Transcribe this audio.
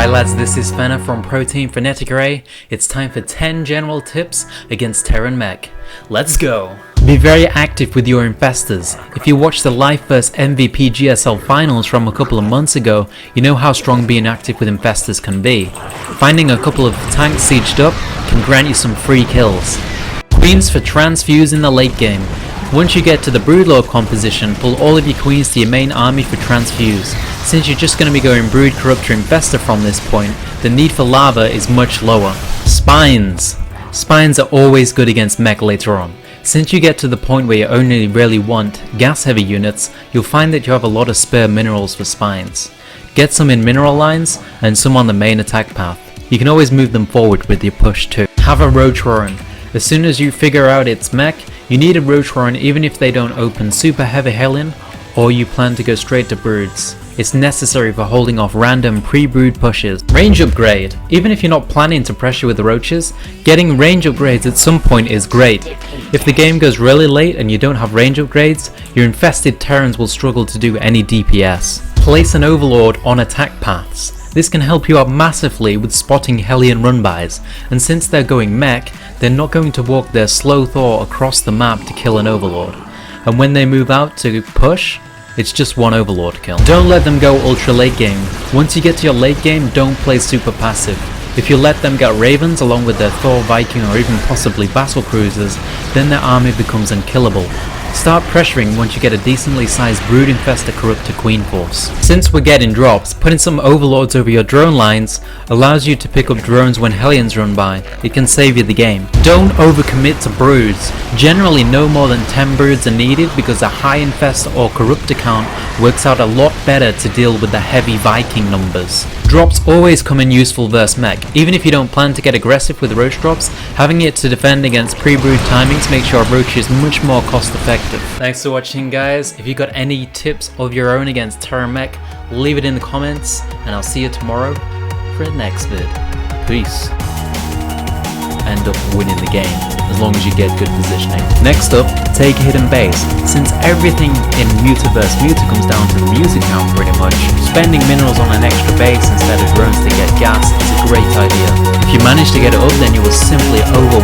Alright lads, this is Fenner from Pro Team Phonetic Array. It's time for 10 general tips against Terran Mech. Let's go! Be very active with your infestors. If you watched the Life vs MVP GSL finals from a couple of months ago, you know how strong being active with infestors can be. Finding a couple of tanks sieged up can grant you some free kills. Queens for transfuse in the late game. Once you get to the Broodlord composition, pull all of your queens to your main army for transfuse. Since you're just going to be going Brood, Corruptor, Infestor from this point, the need for lava is much lower. Spines. Spines are always good against Mech later on. Since you get to the point where you only really want gas heavy units, you'll find that you have a lot of spare minerals for spines. Get some in mineral lines and some on the main attack path. You can always move them forward with your push too. Have a Roach Warren. As soon as you figure out it's Mech, you need a Roach Warren even if they don't open super heavy Hellion or you plan to go straight to Broods. It's necessary for holding off random pre-brood pushes. Range upgrade. Even if you're not planning to pressure with the roaches, getting range upgrades at some point is great. If the game goes really late and you don't have range upgrades, your infested Terrans will struggle to do any DPS. Place an Overlord on attack paths. This can help you out massively with spotting Hellion run-bys, and since they're going Mech, they're not going to walk their slow Thor across the map to kill an Overlord. And when they move out to push, it's just one Overlord kill. Don't let them go ultra late game. Once you get to your late game, don't play super passive. If you let them get Ravens along with their Thor, Viking or even possibly Battle Cruisers, then their army becomes unkillable. Start pressuring once you get a decently sized Brood Infestor Corruptor Queen force. Since we're getting drops, putting some Overlords over your drone lines allows you to pick up drones when Hellions run by. It can save you the game. Don't overcommit to Broods. Generally no more than 10 Broods are needed because a high Infestor or Corruptor count works out a lot better to deal with the heavy Viking numbers. Drops always come in useful versus Mech. Even if you don't plan to get aggressive with Roach drops, having it to defend against pre-brood timings makes your approaches much more cost effective. Thanks for watching guys. If you got any tips of your own against Terran Mech, leave it in the comments and I'll see you tomorrow for the next vid. Peace. End up winning the game as long as you get good positioning. Next up, take a hidden base. Since everything in Muta vs Muta comes down to the music count pretty much, spending minerals on an extra base instead of drones to get gas is a great idea. If you manage to get it up, then you will simply overwhelm